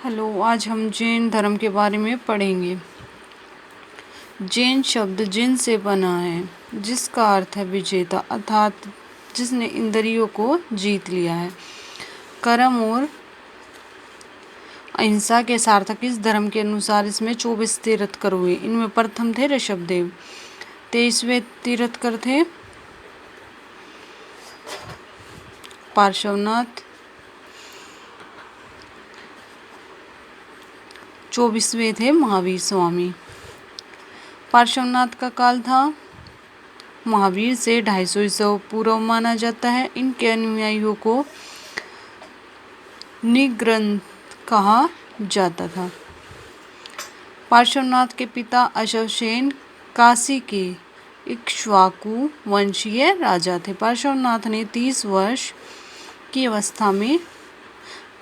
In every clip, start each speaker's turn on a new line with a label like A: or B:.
A: Hello, आज हम जैन धर्म के बारे में पढ़ेंगे। जैन शब्द जिन से बना है, जिसका अर्थ है विजेता, अर्थात जिसने इंद्रियों को जीत लिया है। कर्म और अहिंसा के सार्थक इस धर्म के अनुसार इसमें 24 तीर्थकर हुए। इनमें प्रथम थे ऋषभदेव, 23वें तीर्थकर थे पार्श्वनाथ, 24वें थे महावीर स्वामी। पार्श्वनाथ का काल था महावीर से 250 ईसा पूर्व माना जाता है। इनके अनुयायियों को निग्रंथ कहा जाता था। पार्श्वनाथ के पिता अश्वसेन काशी के इक्ष्वाकु वंशीय राजा थे। पार्श्वनाथ ने 30 वर्ष की अवस्था में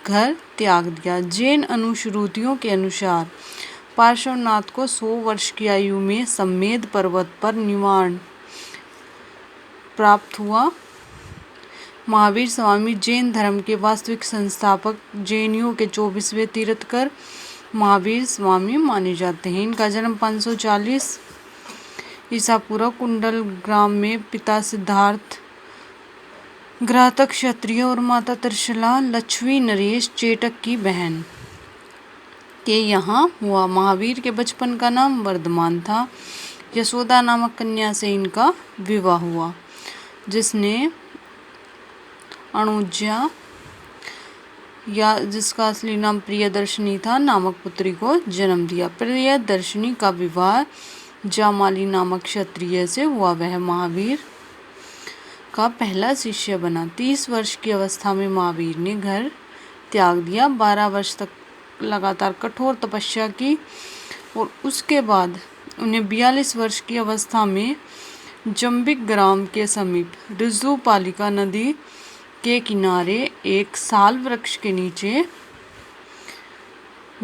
A: घर त्याग दिया। जैन अनुश्रुतियों के अनुसार पार्श्वनाथ को 100 वर्ष की आयु में सम्मेद पर्वत पर निर्वाण प्राप्त हुआ। महावीर स्वामी जैन धर्म के वास्तविक संस्थापक, जैनियों के 24वें तीर्थकर महावीर स्वामी माने जाते हैं। इनका जन्म 540 ईसा पूर्व कुंडल ग्राम में पिता सिद्धार्थ घातक क्षत्रिय और माता त्रिशला लक्ष्मी नरेश चेटक की बहन के यहाँ हुआ। महावीर के बचपन का नाम वर्धमान था। यशोदा नामक कन्या से इनका विवाह हुआ, जिसने अनुजा या जिसका असली नाम प्रियदर्शनी था नामक पुत्री को जन्म दिया। प्रियदर्शनी का विवाह जामाली नामक क्षत्रिय से हुआ। वह महावीर का पहला शिष्य बना। 30 वर्ष की अवस्था में महावीर ने घर त्याग दिया। 12 वर्ष तक लगातार कठोर तपस्या की और उसके बाद उन्हें 42 वर्ष की अवस्था में जंबिक ग्राम के समीप ऋजुपालिका नदी के किनारे एक साल वृक्ष के नीचे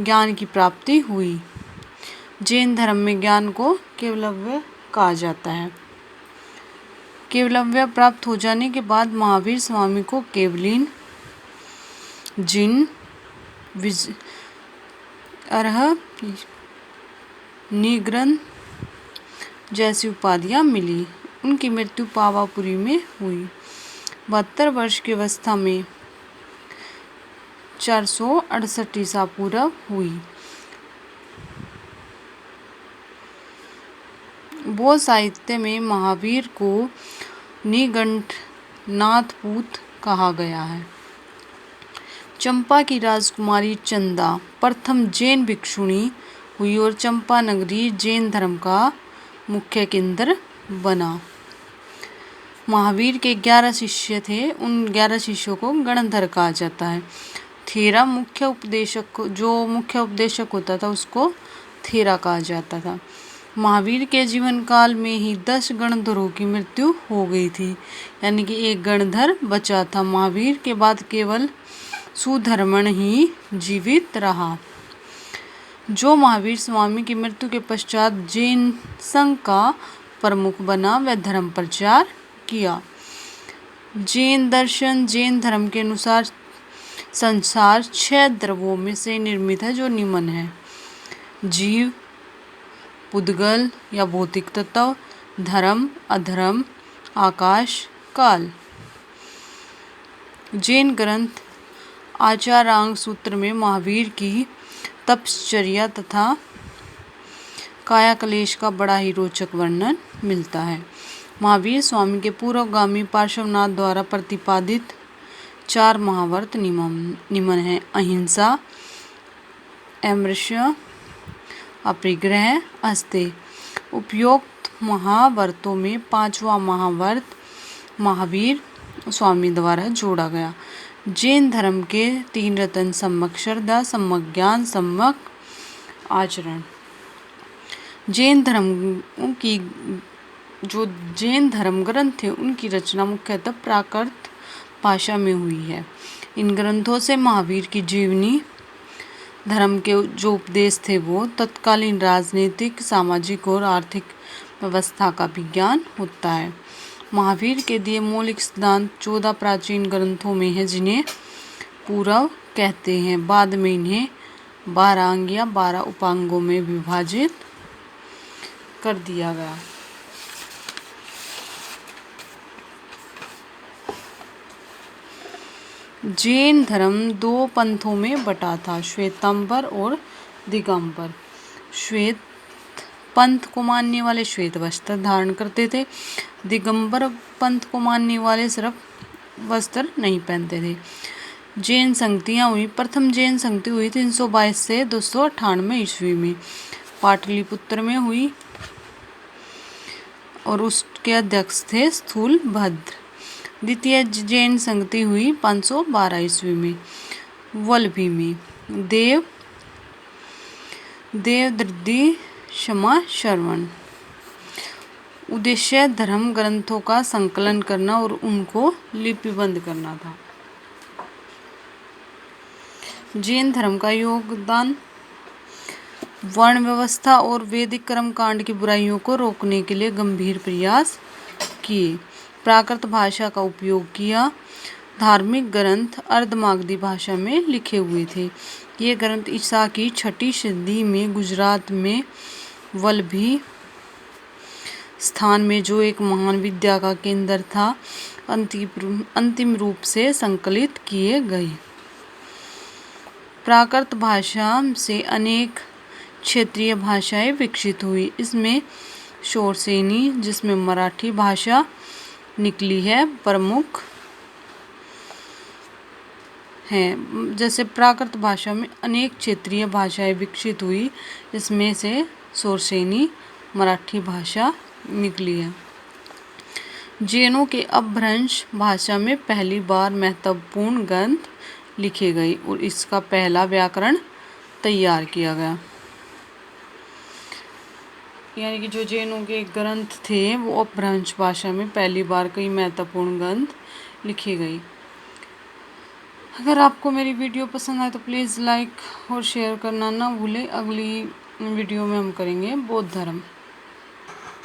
A: ज्ञान की प्राप्ति हुई। जैन धर्म में ज्ञान को केवलव्य कहा जाता है। केवलव्य प्राप्त हो जाने के बाद महावीर स्वामी को केवलीन, जिन, अर्ह, निग्रंथ जैसी उपाधियां मिली। उनकी मृत्यु पावापुरी में हुई। 72 वर्ष की अवस्था में 468 ईसा पूर्व हुई। बौद्ध साहित्य में महावीर को निघंटनाथपूत कहा गया है। चंपा की राजकुमारी चंदा प्रथम जैन भिक्षुणी हुई और चंपा नगरी जैन धर्म का मुख्य केंद्र बना। महावीर के 11 शिष्य थे। उन 11 शिष्यों को गणधर कहा जाता है। थेरा मुख्य उपदेशक, जो मुख्य उपदेशक होता था उसको थेरा कहा जाता था। महावीर के जीवन काल में ही 10 गणधरों की मृत्यु हो गई थी, यानी कि एक गणधर बचा था। महावीर के बाद केवल सुधर्मण ही जीवित रहा, जो महावीर स्वामी की मृत्यु के पश्चात जैन संघ का प्रमुख बना। वह धर्म प्रचार किया। जैन दर्शन जैन धर्म के अनुसार संसार 6 द्रव्यों में से निर्मित है, जो निम्न है: जीव, पुद्गल या भौतिक तत्व, धर्म, अधर्म, आकाश, काल। जैन ग्रंथ आचारांग सूत्र में महावीर की तपश्चर्या तथा कायाकलेश का बड़ा ही रोचक वर्णन मिलता है। महावीर स्वामी के पूर्वगामी पार्श्वनाथ द्वारा प्रतिपादित 4 महाव्रत निम्न हैं: अहिंसा, अमृष्य, अपरिग्रह, अस्तेय। उपरोक्त महाव्रतों में 5वां महाव्रत महावीर स्वामी द्वारा जोड़ा गया। जैन धर्म के 3 रत्न: सम्यक श्रद्धा, सम्यक ज्ञान, सम्यक आचरण। जैन धर्म ग्रंथ थे, उनकी रचना मुख्यतः प्राकृत भाषा में हुई है। इन ग्रंथों से महावीर की जीवनी, धर्म के जो उपदेश थे वो तत्कालीन राजनीतिक, सामाजिक और आर्थिक व्यवस्था का भी ज्ञान होता है। महावीर के दिए मौलिक सिद्धांत 14 प्राचीन ग्रंथों में है, जिन्हें पूर्व कहते हैं। बाद में इन्हें 12 अंग या 12 उपांगों में विभाजित कर दिया गया। जैन धर्म 2 पंथों में बटा था, श्वेतांबर और दिगंबर। श्वेत पंथ को मानने वाले श्वेत वस्त्र धारण करते थे। दिगंबर पंथ को मानने वाले सिर्फ वस्त्र नहीं पहनते थे। जैन संगतियाँ हुई। प्रथम जैन संगति हुई 322 से 298 ईस्वी में पाटलिपुत्र में हुई और उसके अध्यक्ष थे स्थूलभद्र। द्वितीय जैन संगति हुई 512 ईस्वी में वल्लभी में देवदृद्धि क्षमा श्रवण। उद्देश्य धर्म ग्रंथों का संकलन करना और उनको लिपिबद्ध करना था। जैन धर्म का योगदान वर्ण व्यवस्था और वैदिक कर्म कांड की बुराइयों को रोकने के लिए गंभीर प्रयास किए। प्राकृत भाषा का उपयोग किया। धार्मिक ग्रंथ अर्धमागधी भाषा में लिखे हुए थे। ये ग्रंथ ईसा की 6ठी सदी में गुजरात में वल्लभी स्थान में, जो एक महान विद्या का केंद्र था, अंतिम रूप से संकलित किए गए। प्राकृत भाषा से अनेक क्षेत्रीय भाषाएं विकसित हुई। इसमें शौरसेनी, जिसमें मराठी भाषा निकली है, प्रमुख हैं। जैसे प्राकृत भाषा में अनेक क्षेत्रीय भाषाएं विकसित हुई, इसमें से शौरसेनी मराठी भाषा निकली है। जैनों के अपभ्रंश भाषा में पहली बार महत्वपूर्ण ग्रंथ लिखे गए और इसका पहला व्याकरण तैयार किया गया। यानी कि जो जैनों के ग्रंथ थे वो अपभ्रंश भाषा में पहली बार कई महत्वपूर्ण ग्रंथ लिखे गए। अगर आपको मेरी वीडियो पसंद आए तो प्लीज़ लाइक और शेयर करना ना भूलें। अगली वीडियो में हम करेंगे बौद्ध धर्म।